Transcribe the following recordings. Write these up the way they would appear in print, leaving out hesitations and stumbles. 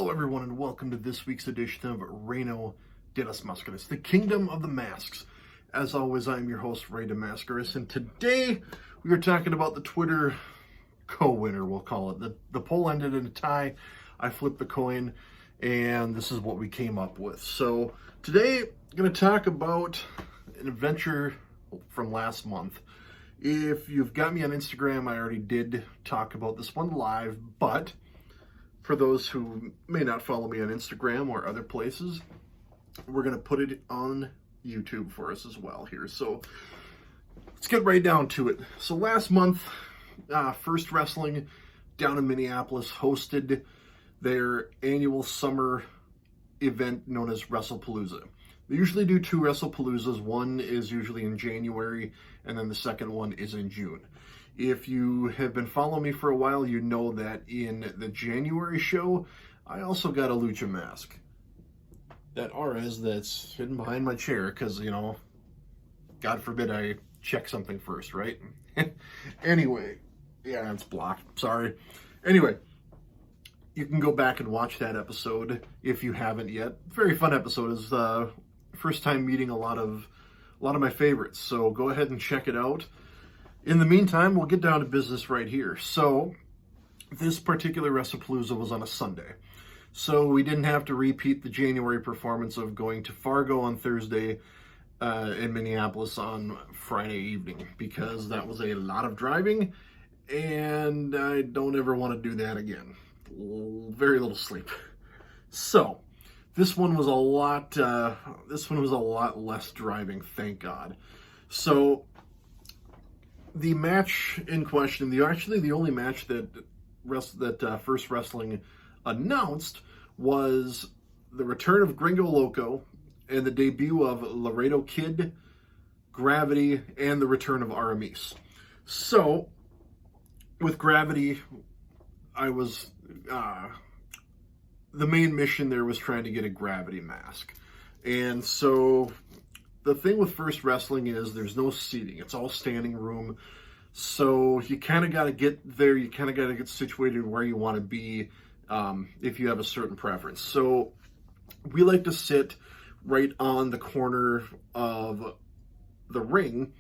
Hello everyone and welcome to this week's edition of Reino de las Mascaras, the Kingdom of the Masks. As always, I'm your host, Ray de Mascaras, and today we are talking about the Twitter co-winner, we'll call it. The poll ended in a tie. I flipped the coin, and this is what we came up with. So today, I'm going to talk about an adventure from last month. If you've got me on Instagram, I already did talk about this one live, but for those who may not follow me on Instagram or other places, we're going to put it on YouTube for us as well here. So let's get right down to it. So last month, First Wrestling down in Minneapolis hosted their annual summer event known as WrestlePalooza. They usually do two WrestlePaloozas. One is usually in January, and then the second one is in June. If you have been following me for a while, you know that in the January show, I also got a Lucha mask. That Aramis that's hidden behind my chair, because, you know, God forbid I check something first, right? Anyway, yeah, it's blocked. Sorry. Anyway, you can go back and watch that episode if you haven't yet. Very fun episode. It's first time meeting a lot of my favorites. So go ahead and check it out. In the meantime, we'll get down to business right here. So this particular WrestlePalooza was on a Sunday. So we didn't have to repeat the January performance of going to Fargo on Thursday and Minneapolis on Friday evening, because that was a lot of driving and I don't ever want to do that again. Very little sleep. So this one was a lot less driving, thank God. So the match in question, the only match that First Wrestling announced was the return of Gringo Loco and the debut of Laredo Kid, Gravity, and the return of Aramis. So, with Gravity, I was the main mission there was trying to get a Gravity mask. And so the thing with First Wrestling is there's no seating. It's all standing room. So you kind of got to get there. You kind of got to get situated where you want to be if you have a certain preference. So we like to sit right on the corner of the ring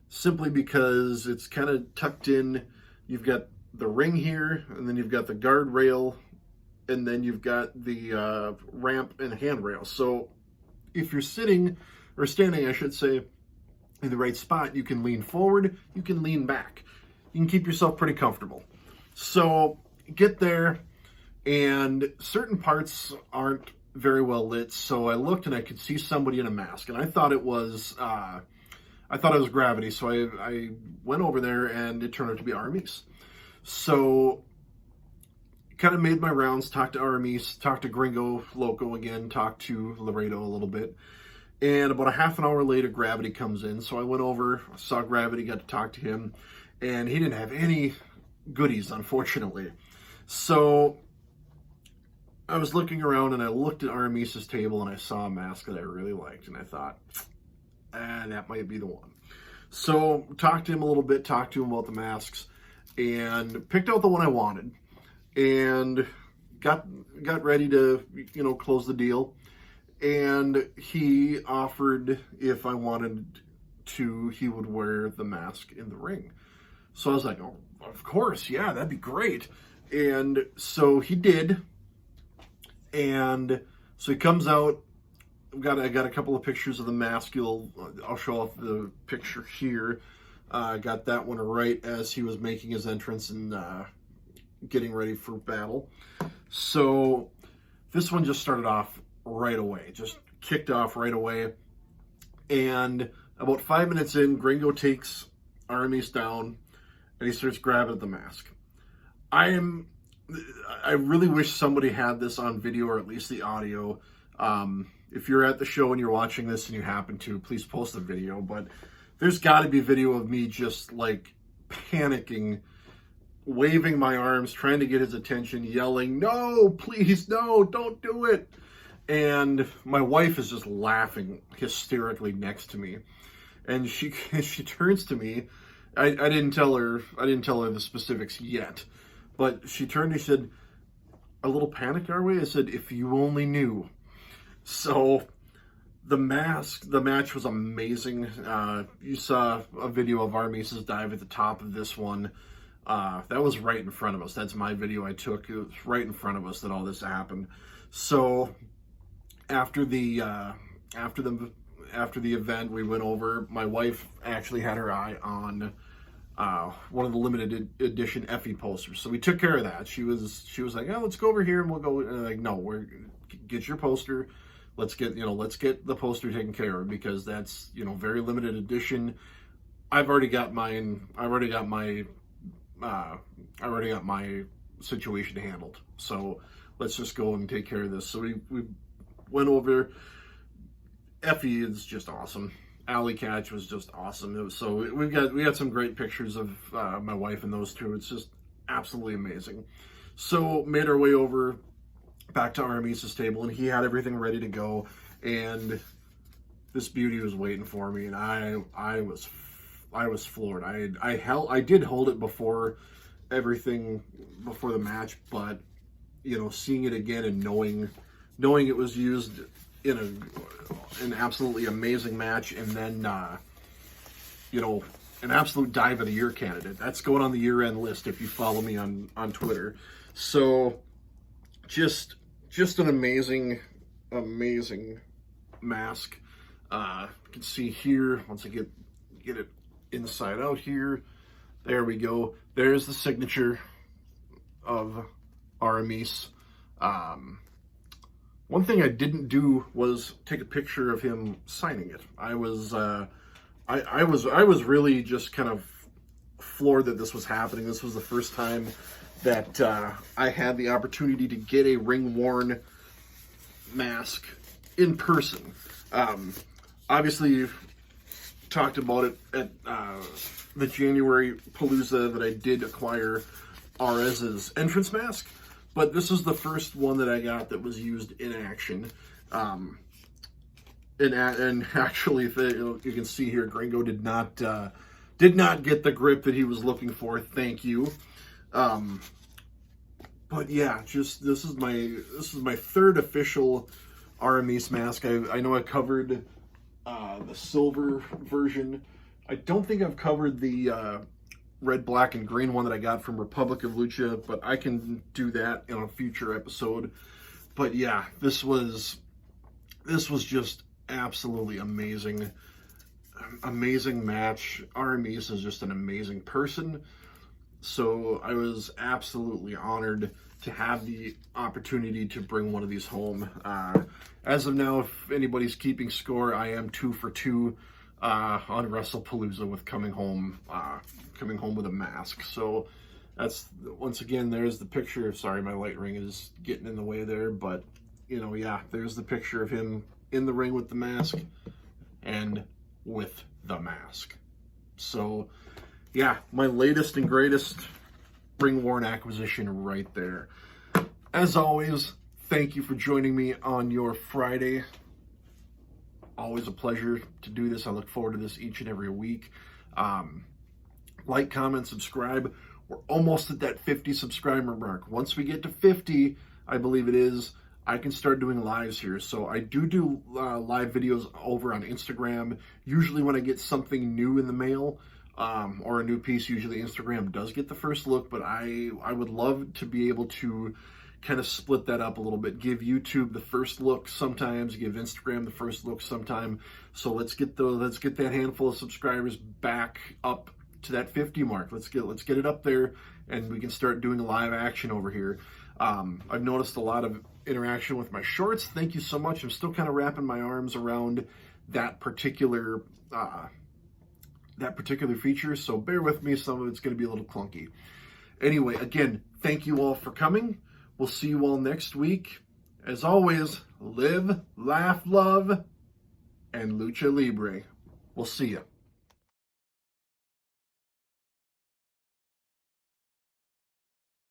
simply because it's kind of tucked in. You've got the ring here, and then you've got the guardrail, and then you've got the ramp and handrail. So if you're sitting, or standing, I should say, in the right spot, you can lean forward, you can lean back. You can keep yourself pretty comfortable. So get there, and certain parts aren't very well lit, so I looked and I could see somebody in a mask, and I thought it was Gravity, so I went over there, and it turned out to be Aramis. So kind of made my rounds, talked to Aramis, talked to Gringo Loco again, talked to Laredo a little bit. And about a half an hour later, Gravity comes in. So I went over, saw Gravity, got to talk to him, and he didn't have any goodies, unfortunately. So I was looking around, and I looked at Aramis' table, and I saw a mask that I really liked, and I thought, that might be the one. So talked to him a little bit, talked to him about the masks, and picked out the one I wanted, and got ready to, close the deal. And he offered if I wanted to, he would wear the mask in the ring. So I was like, oh, of course, yeah, that'd be great. And so he did. And so he comes out. I got a couple of pictures of the mask. I'll show off the picture here. I got that one right as he was making his entrance and getting ready for battle. So this one just started off right away, just kicked off right away. And about 5 minutes in, Gringo takes Aramis down and he starts grabbing at the mask. I really wish somebody had this on video, or at least the audio. If you're at the show and you're watching this and you happen to, please post a video. But there's got to be video of me just like panicking, waving my arms, trying to get his attention, yelling, "No, please, no, don't do it." And my wife is just laughing hysterically next to me. And she turns to me. I didn't tell her the specifics yet, but she turned and she said, a little panicked, are we? I said, if you only knew. So the match was amazing. You saw a video of Aramis' dive at the top of this one. That was right in front of us. That's my video I took. It was right in front of us that all this happened. So after the event, we went over. My wife actually had her eye on one of the limited edition Effie posters, so we took care of that. She was like, "Oh, let's go over here and we'll go." And like, "No, get your poster. Let's get the poster taken care of, because that's very limited edition. I've already got mine. I already got my situation handled. So let's just go and take care of this." So we went over. Effie is just awesome. Alley Catch was just awesome. So we got some great pictures of my wife and those two. It's just absolutely amazing. So made our way over back to Aramis' table, and he had everything ready to go, and this beauty was waiting for me, and I was floored. I did hold it before the match, but seeing it again and knowing it was used in an absolutely amazing match, and then an absolute dive of the year candidate. That's going on the year-end list if you follow me on Twitter. So just an amazing mask. You can see here, once I get it inside out here, there we go. There's the signature of Aramis. One thing I didn't do was take a picture of him signing it. I was really just kind of floored that this was happening. This was the first time that I had the opportunity to get a ring-worn mask in person. Obviously, you've talked about it at the January Palooza that I did acquire Ares's entrance mask. But this is the first one that I got that was used in action. And actually, you can see here, Gringo did not get the grip that he was looking for. Thank you. But yeah, this is my third official Aramis mask. I know I covered the silver version. I don't think I've covered the red, black, and green one that I got from Republic of Lucha, but I can do that in a future episode. But yeah, this was just absolutely amazing. Amazing match. Aramis is just an amazing person. So I was absolutely honored to have the opportunity to bring one of these home. As of now, if anybody's keeping score, I am 2 for 2 on WrestlePalooza with coming home with a mask. So that's, once again, there's the picture. Sorry, my light ring is getting in the way there, but yeah, there's the picture of him in the ring with the mask and with the mask. So yeah, my latest and greatest ring-worn acquisition right there. As always, thank you for joining me on your Friday. Always a pleasure to do this. I look forward to this each and every week. Like, comment, subscribe. We're almost at that 50 subscriber mark. Once we get to 50, I believe it is, I can start doing lives here. So I do live videos over on Instagram. Usually when I get something new in the mail, or a new piece, usually Instagram does get the first look, but I would love to be able to kind of split that up a little bit, give YouTube the first look sometimes, give Instagram the first look sometime. So let's get that handful of subscribers back up to that 50 mark. Let's get it up there, and we can start doing live action over here. I've noticed a lot of interaction with my shorts. Thank you so much. I'm still kind of wrapping my arms around that particular feature, so bear with me. Some of it's going to be a little clunky. Anyway, again, thank you all for coming. We'll see you all next week. As always, live, laugh, love, and Lucha Libre. We'll see you.